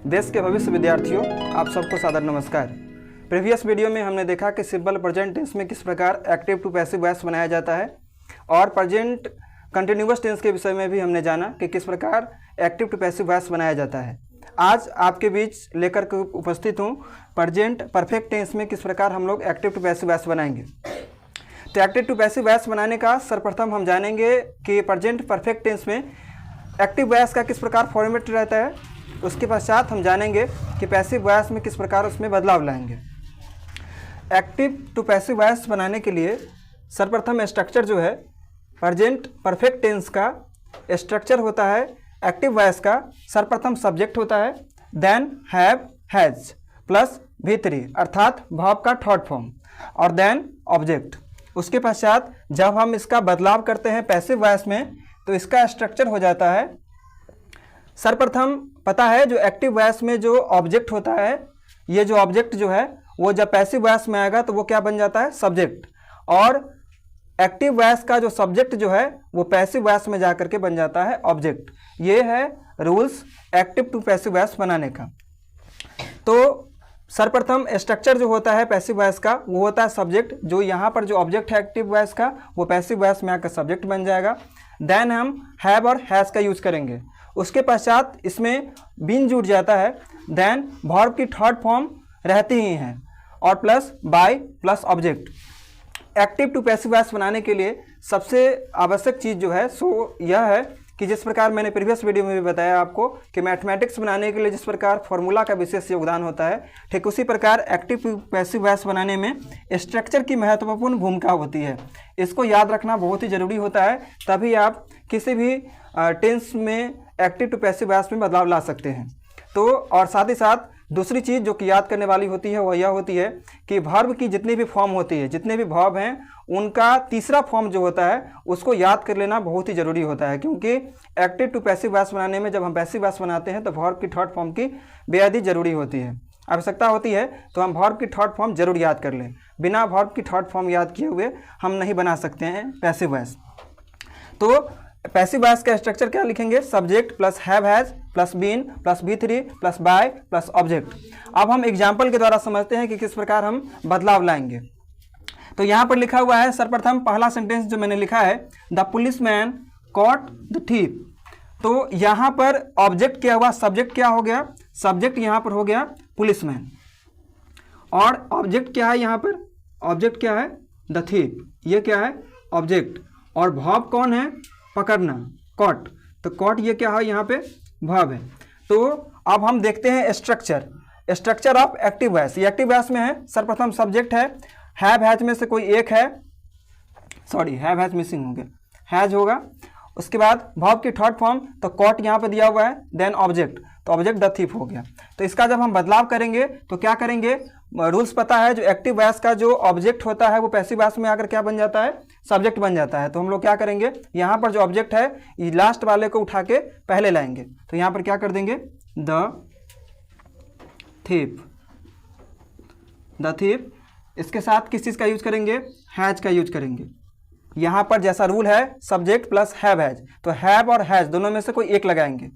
देश के भविष्य विद्यार्थियों, आप सबको सादर नमस्कार। प्रीवियस वीडियो में हमने देखा कि सिंपल प्रेजेंट टेंस में किस प्रकार एक्टिव टू पैसिव वॉइस बनाया जाता है और प्रेजेंट कंटिन्यूअस टेंस के विषय में भी हमने जाना कि किस प्रकार एक्टिव टू पैसिव वॉइस बनाया जाता है। आज आपके बीच लेकर के उपस्थित हूँ प्रेजेंट परफेक्ट टेंस में किस प्रकार हम लोग एक्टिव टू पैसिव वॉइस बनाएंगे। तो एक्टिव टू पैसिव वॉइस बनाने का सर्वप्रथम हम जानेंगे कि प्रेजेंट परफेक्ट टेंस में एक्टिव वॉइस का किस प्रकार फॉर्मेट रहता है। उसके पश्चात हम जानेंगे कि पैसिव वॉइस में किस प्रकार उसमें बदलाव लाएंगे। एक्टिव टू पैसिव वॉइस बनाने के लिए सर्वप्रथम स्ट्रक्चर जो है प्रेजेंट परफेक्ट टेंस का स्ट्रक्चर होता है। एक्टिव वॉइस का सर्वप्रथम सब्जेक्ट होता है, then have has plus V3 अर्थात वर्ब का थर्ड फॉर्म और देन ऑब्जेक्ट। उसके पश्चात जब हम इसका बदलाव करते हैं पैसिव वॉइस में तो इसका स्ट्रक्चर हो जाता है। सर्वप्रथम पता है जो एक्टिव वॉइस में जो ऑब्जेक्ट होता है, ये जो ऑब्जेक्ट जो है वो जब पैसिव वॉइस में आएगा तो वो क्या बन जाता है, सब्जेक्ट। और एक्टिव वॉइस का जो सब्जेक्ट जो है वो पैसिव वॉइस में जाकर के बन जाता है ऑब्जेक्ट। ये है rules active to passive voice बनाने का। तो सर्वप्रथम स्ट्रक्चर जो होता है पैसिव वॉइस का वो होता है सब्जेक्ट। जो यहाँ पर जो ऑब्जेक्ट है एक्टिव वॉइस का वो पैसिव वॉइस में आकर सब्जेक्ट बन जाएगा। देन हम हैव और हैज़ का यूज करेंगे। उसके पश्चात इसमें बीन जुड़ जाता है। देन वर्ब की थर्ड फॉर्म रहती ही हैं और plus by plus object. Active to passive voice बनाने के लिए सबसे आवश्यक चीज़ जो है सो यह है कि जिस प्रकार मैंने प्रीवियस वीडियो में भी बताया आपको कि मैथमेटिक्स बनाने के लिए जिस प्रकार फॉर्मूला का विशेष योगदान होता है, ठीक उसी प्रकार एक्टिव टू पैसिव वॉइस बनाने में स्ट्रक्चर की महत्वपूर्ण भूमिका होती है। इसको याद रखना बहुत ही ज़रूरी होता है, तभी आप किसी भी टेंस में एक्टिव टू पैसिव वॉइस में बदलाव ला सकते हैं। तो और साथ ही साथ दूसरी चीज़ जो कि याद करने वाली होती है वह यह होती है कि वर्ब की जितनी भी फॉर्म होती है, जितने भी वर्ब हैं उनका तीसरा फॉर्म जो होता है उसको याद कर लेना बहुत ही ज़रूरी होता है। क्योंकि एक्टिव टू पैसिव वॉइस बनाने में जब हम पैसिव वॉइस बनाते हैं तो वर्ब की थर्ड फॉर्म की बेहद ही ज़रूरी होती है, आवश्यकता होती है। तो हम वर्ब की थर्ड फॉर्म जरूर याद कर लें। बिना वर्ब की थर्ड फॉर्म याद किए हुए हम नहीं बना सकते हैं पैसिव वॉइस। तो पैसिव वॉइस का स्ट्रक्चर क्या लिखेंगे, subject plus have has plus been plus V3 plus by plus object. अब हम एग्जाम्पल के द्वारा समझते हैं कि किस प्रकार हम बदलाव लाएंगे। तो यहाँ पर लिखा हुआ है सर्वप्रथम पहला सेंटेंस जो मैंने लिखा है, the policeman caught the thief. तो यहाँ पर ऑब्जेक्ट क्या हुआ, सब्जेक्ट क्या हो गया, सब्जेक्ट यहाँ पर हो गया पुलिसमैन और ऑब्जेक्ट क्या है, यहाँ पर ऑब्जेक्ट क्या है, द थीफ। ये क्या है, ऑब्जेक्ट। और वर्ब कौन है, पकड़ना, कॉट। तो कॉट ये क्या है, यहाँ पे वर्ब है। तो अब हम देखते हैं स्ट्रक्चर ऑफ एक्टिव वॉइस। ये एक्टिव वॉइस में है, सर्वप्रथम सब्जेक्ट है, हैव हैज में से कोई एक है, सॉरी हैव हैज मिसिंग हो गया, हैज होगा। उसके बाद वर्ब की थर्ड फॉर्म, तो कॉट यहाँ पे दिया हुआ है, देन ऑब्जेक्ट, तो ऑब्जेक्ट द थीफ हो गया। तो इसका जब हम बदलाव करेंगे तो क्या करेंगे, रूल्स पता है जो एक्टिव वॉइस का जो ऑब्जेक्ट होता है वो पैसिव वॉइस में आकर क्या बन जाता है, सब्जेक्ट बन जाता है। तो हम लोग क्या करेंगे, यहाँ पर जो ऑब्जेक्ट है ये लास्ट वाले को उठा के पहले लाएंगे। तो यहाँ पर क्या कर देंगे, द थीफ। इसके साथ किस चीज़ का यूज करेंगे, हैज का यूज करेंगे। यहाँ पर जैसा रूल है सब्जेक्ट प्लस हैव हैज, तो हैव और हैज दोनों में से कोई एक लगाएंगे।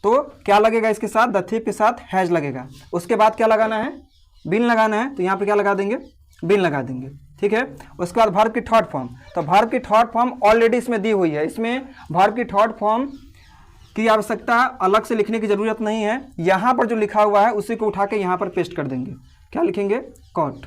तो क्या लगेगा इसके साथ, द थीफ के साथ हैज लगेगा। उसके बाद क्या लगाना है, बिन लगाना है। तो यहाँ पे क्या लगा देंगे, बिन लगा देंगे, ठीक है। उसके बाद वर्ब की थर्ड फॉर्म, तो वर्ब की थर्ड फॉर्म ऑलरेडी इसमें दी हुई है। इसमें वर्ब की थर्ड फॉर्म की आवश्यकता अलग से लिखने की ज़रूरत नहीं है। यहाँ पर जो लिखा हुआ है उसी को उठा के यहाँ पर पेस्ट कर देंगे। क्या लिखेंगे, कॉट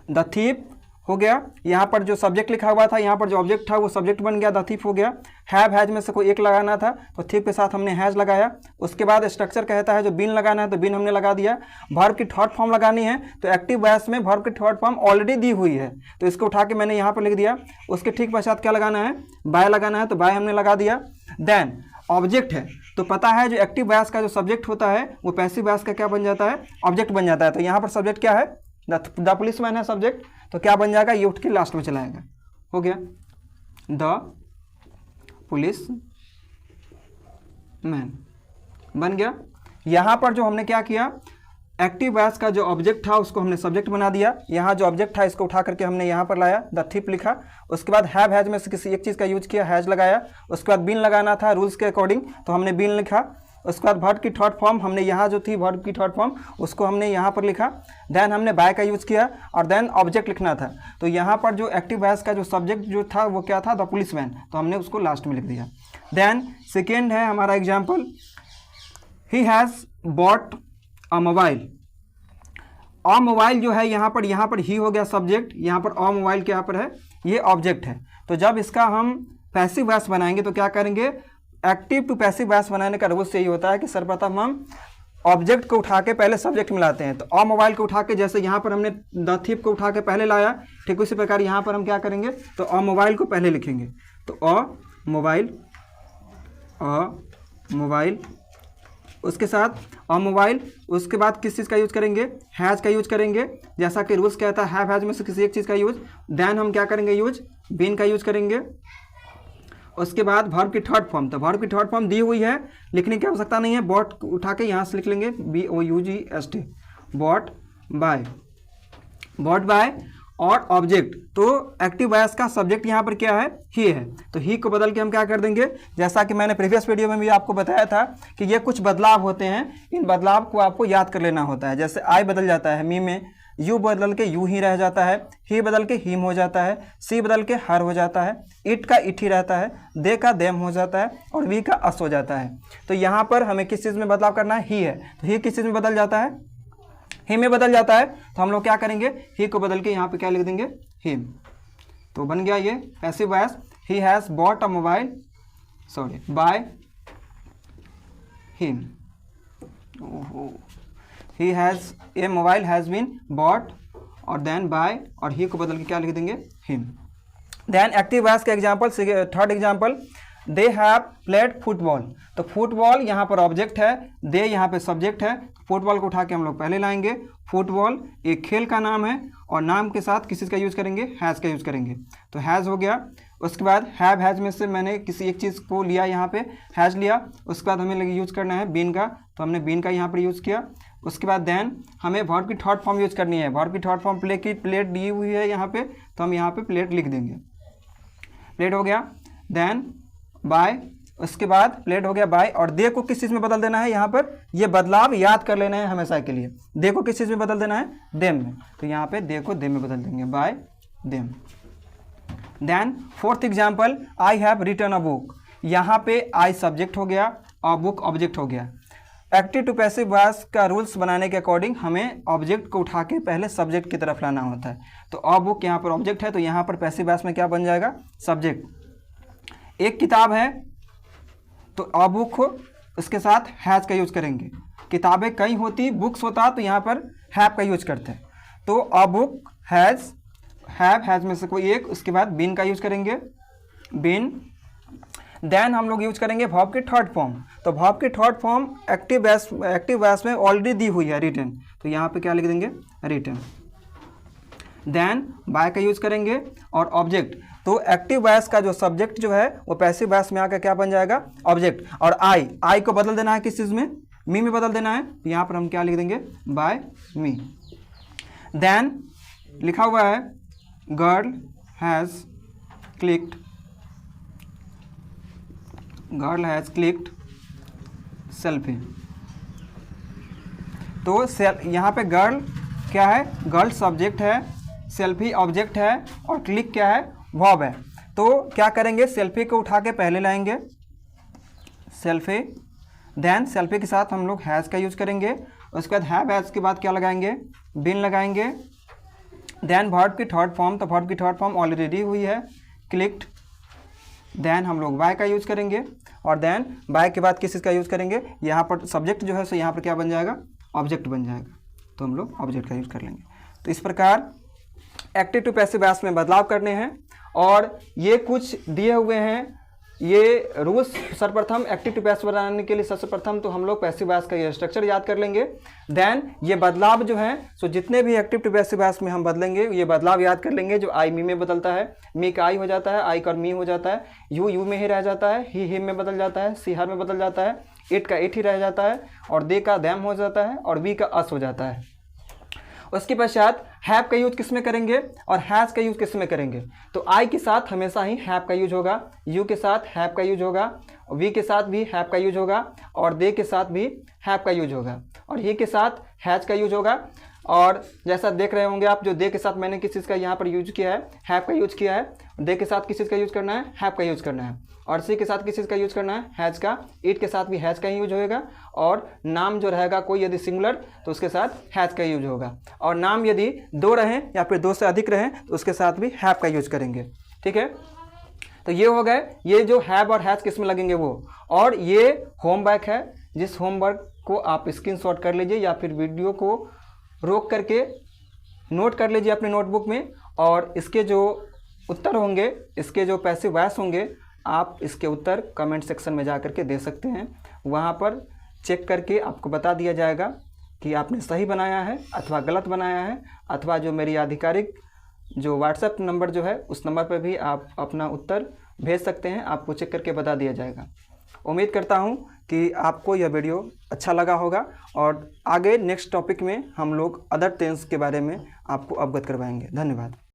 द थीफ हो गया। यहाँ पर जो सब्जेक्ट लिखा हुआ था, यहाँ पर जो ऑब्जेक्ट था वो सब्जेक्ट बन गया, द थीफ हो गया। हैव हैज में से कोई एक लगाना था तो थीफ के साथ हमने हैज लगाया। उसके बाद स्ट्रक्चर कहता है जो बिन लगाना है तो बिन हमने लगा दिया। वर्ब की थर्ड फॉर्म लगानी है तो एक्टिव वॉइस में वर्ब की थर्ड फॉर्म ऑलरेडी दी हुई है तो इसको उठा के मैंने यहाँ पर लिख दिया। उसके ठीक पश्चात क्या लगाना है, बाय लगाना है, तो बाय हमने लगा दिया। देन ऑब्जेक्ट है, तो पता है जो एक्टिव वॉइस का जो सब्जेक्ट होता है वो पैसिव वॉइस का क्या बन जाता है, ऑब्जेक्ट बन जाता है। तो यहाँ पर सब्जेक्ट क्या है, द पुलिसमैन है सब्जेक्ट, तो क्या बन जाएगा, ये उठ के लास्ट में चला जाएगा, हो गया द पुलिसमैन बन गया। यहाँ पर जो हमने क्या किया, एक्टिव वॉइस का जो ऑब्जेक्ट था उसको हमने सब्जेक्ट बना दिया। यहाँ जो ऑब्जेक्ट था इसको उठा करके हमने यहाँ पर लाया, द थीफ लिखा। उसके बाद हैव हैज में से किसी एक चीज़ का यूज किया, हैज लगाया। उसके बाद बिन लगाना था रूल्स के अकॉर्डिंग तो हमने बिन लिखा। उसके बाद वर्ब की थर्ड फॉर्म हमने यहाँ जो थी वर्ब की थर्ड फॉर्म उसको हमने यहाँ पर लिखा। देन हमने बाय का यूज़ किया और देन ऑब्जेक्ट लिखना था। तो यहाँ पर जो एक्टिव वॉइस का जो सब्जेक्ट जो था वो क्या था, द पुलिसमैन, तो हमने उसको लास्ट में लिख दिया। देन सेकेंड है हमारा example, he has bought a mobile. A mobile जो है यहाँ पर ही हो गया सब्जेक्ट, यहाँ पर अ मोबाइल के यहाँ पर है, ये ऑब्जेक्ट है। तो जब इसका हम पैसिव वॉइस बनाएंगे तो क्या करेंगे, एक्टिव टू पैसिव वॉइस बनाने का रूल्स यही होता है कि सर्वप्रथम हम ऑब्जेक्ट को उठा के पहले सब्जेक्ट में लाते हैं। तो अ मोबाइल को उठा के, जैसे यहाँ पर हमने द थीफ को उठा के पहले लाया, ठीक उसी प्रकार यहाँ पर हम क्या करेंगे, तो अ मोबाइल को पहले लिखेंगे। तो अ मोबाइल, उसके साथ अ मोबाइल, उसके बाद किस चीज़ का यूज़ करेंगे, हैज़ का यूज़ करेंगे, जैसा कि रूल्स कहता है हैव हैज़ में से किसी एक चीज़ का यूज़। देन हम क्या करेंगे, यूज बीन का यूज़ करेंगे। उसके बाद वर्ब की थर्ड फॉर्म, तो वर्ब की थर्ड फॉर्म दी हुई है, लिखने की आवश्यकता नहीं है, बॉट उठा के यहाँ से लिख लेंगे, BOUGST, बॉट बाय और ऑब्जेक्ट। तो एक्टिव वॉइस का सब्जेक्ट यहाँ पर क्या है, ही है। तो ही को बदल के हम क्या कर देंगे, जैसा कि मैंने प्रीवियस वीडियो में भी आपको बताया था कि ये कुछ बदलाव होते हैं, इन बदलाव को आपको याद कर लेना होता है। जैसे आई बदल जाता है मी में, यू बदल के यू ही रह जाता है, ही बदल के हिम हो जाता है, सी बदल के हर हो जाता है, इट का इट ही रहता है, दे का देम हो जाता है और वी का अस हो जाता है। तो यहाँ पर हमें किस चीज़ में बदलाव करना है, ही है। तो ही किस चीज़ में बदल जाता है, ही में बदल जाता है। तो हम लोग क्या करेंगे, ही को बदल के यहाँ पे क्या लिख देंगे, हिम। तो बन गया ये passive voice, he has bought a mobile, sorry by him. He has a mobile has been bought और देन बाय, और ही को बदल के क्या लिख देंगे, हिम। देन एक्टिव वॉइस का example, third example, they have played football. तो फुटबॉल यहाँ पर ऑब्जेक्ट है, दे यहाँ पे सब्जेक्ट है। फुटबॉल को उठा के हम लोग पहले लाएंगे। फुटबॉल एक खेल का नाम है और नाम के साथ किस चीज़ का यूज़ करेंगे, हैज़ का यूज़ करेंगे। तो हैज़ हो गया। उसके बाद हैव हैज़ में से मैंने किसी एक चीज़ को लिया, यहाँ पे हैज़ लिया। उसके बाद हमें यूज़ करना है बीन का, तो हमने बीन का यहाँ पर यूज़ किया। उसके बाद देन हमें वर्ब की थर्ड फॉर्म यूज़ करनी है। वर्ब की थर्ड फॉर्म प्लेट दी हुई है यहाँ पे, तो हम यहाँ पे प्लेट लिख देंगे, प्लेट हो गया। देन बाय, उसके बाद प्लेट हो गया बाय, और दे को किस चीज़ में बदल देना है, यहाँ पर ये बदलाव याद कर लेना है हमेशा के लिए। दे को किस चीज़ में बदल देना है, देम में। तो यहाँ पे दे को दे में बदल देंगे, by them. Then fourth example, I have written a book. यहाँ पे आई सब्जेक्ट हो गया और बुक ऑब्जेक्ट हो गया। एक्टिव टू पैसिव वॉइस का रूल्स बनाने के अकॉर्डिंग हमें ऑब्जेक्ट को उठा के पहले सब्जेक्ट की तरफ लाना होता है। तो अ बुक यहाँ पर ऑब्जेक्ट है, तो यहाँ पर पैसिव वॉइस में क्या बन जाएगा, सब्जेक्ट। एक किताब है तो अ बुक हो, उसके साथ हैज़ का यूज करेंगे। किताबें कई होती, बुक्स होता, तो यहाँ पर हैव का यूज करते हैं। तो अ बुक हैज़, हैज़ में से कोई एक, उसके बाद बीन का यूज करेंगे, बीन। देन हम लोग यूज करेंगे वर्ब की थर्ड फॉर्म। तो वर्ब की थर्ड फॉर्म एक्टिव वॉइस में ऑलरेडी दी हुई है, रिटन। तो यहाँ पे क्या लिख देंगे, रिटन। देन बाय का यूज करेंगे और ऑब्जेक्ट। तो एक्टिव वॉइस का जो सब्जेक्ट जो है वो पैसिव वॉइस में आकर क्या बन जाएगा, ऑब्जेक्ट। और आई को बदल देना है किस चीज़ में, मी में बदल देना है। तो यहाँ पर हम क्या लिख देंगे, बाय मी। देन लिखा हुआ है girl has clicked, girl has clicked selfie. तो यहाँ पे गर्ल क्या है, गर्ल सब्जेक्ट है, सेल्फी ऑब्जेक्ट है और क्लिक क्या है, वर्ब है। तो क्या करेंगे, सेल्फी को उठा के पहले लाएंगे, सेल्फी। देन सेल्फी के साथ हम लोग हैज़ का यूज़ करेंगे। उसके बाद हैव हैज़ के बाद क्या लगाएंगे, बीन लगाएंगे। देन वर्ब की थर्ड फॉर्म, तो वर्ब की थर्ड फॉर्म ऑलरेडी हुई है, क्लिक्ड। देन हम लोग बाय का यूज़ करेंगे और देन बाय के बाद किस चीज़ का यूज़ करेंगे, यहाँ पर सब्जेक्ट जो है सो यहाँ पर क्या बन जाएगा, ऑब्जेक्ट बन जाएगा। तो हम लोग ऑब्जेक्ट का यूज़ कर लेंगे। तो इस प्रकार एक्टिव टू पैसिव वॉइस में बदलाव करने हैं और ये कुछ दिए हुए हैं। ये रूल्स सर्वप्रथम एक्टिव टू पैसिव बनाने के लिए सबसे प्रथम तो हम लोग पैसिव वॉइस का ये स्ट्रक्चर याद कर लेंगे। देन ये बदलाव जो है सो जितने भी एक्टिव टू पैसिव वॉइस में हम बदलेंगे ये बदलाव याद कर लेंगे। जो आई मी में बदलता है, मी का आई हो जाता है, आई का मी हो जाता है, यू में ही रह जाता है, ही हिम में बदल जाता है, सी हर में बदल जाता है, इट का इट ही रह जाता है और दे का दैम हो जाता है और वी का अस हो जाता है। उसके पश्चात हैव का यूज किस में करेंगे और हैज़ का यूज किस में करेंगे। तो आई के साथ हमेशा ही हैव का यूज होगा, यू के साथ हैव का यूज होगा वी के साथ भी हैव का यूज होगा और दे के साथ भी हैव का यूज होगा और ही के साथ हैज का यूज होगा। और जैसा देख रहे होंगे आप, जो दे के साथ मैंने किस चीज़ का यहाँ पर यूज किया है, हैव का यूज किया है। दे के साथ किस चीज़ का यूज करना है, हैव का यूज करना है। और सी के साथ किस चीज़ का यूज करना है, हैज का। इट के साथ भी हैज का ही यूज होएगा। और नाम जो रहेगा कोई यदि सिंगुलर तो उसके साथ हैज का यूज होगा। और नाम यदि दो रहें या फिर दो से अधिक रहें तो उसके साथ भी हैव का यूज करेंगे। ठीक है, तो ये हो गए, ये जो हैव और हैज किस में लगेंगे वो। और ये होमवर्क है, जिस होमवर्क को आप स्क्रीनशॉट कर लीजिए या फिर वीडियो को रोक करके नोट कर लीजिए अपने नोटबुक में। और इसके जो उत्तर होंगे, इसके जो पैसिव वॉइस होंगे, आप इसके उत्तर कमेंट सेक्शन में जा करके दे सकते हैं। वहाँ पर चेक करके आपको बता दिया जाएगा कि आपने सही बनाया है अथवा गलत बनाया है। अथवा जो मेरी आधिकारिक जो व्हाट्सएप नंबर जो है उस नंबर पर भी आप अपना उत्तर भेज सकते हैं, आपको चेक करके बता दिया जाएगा। उम्मीद करता हूं कि आपको यह वीडियो अच्छा लगा होगा और आगे नेक्स्ट टॉपिक में हम लोग अदर टेंस के बारे में आपको अवगत करवाएंगे। धन्यवाद।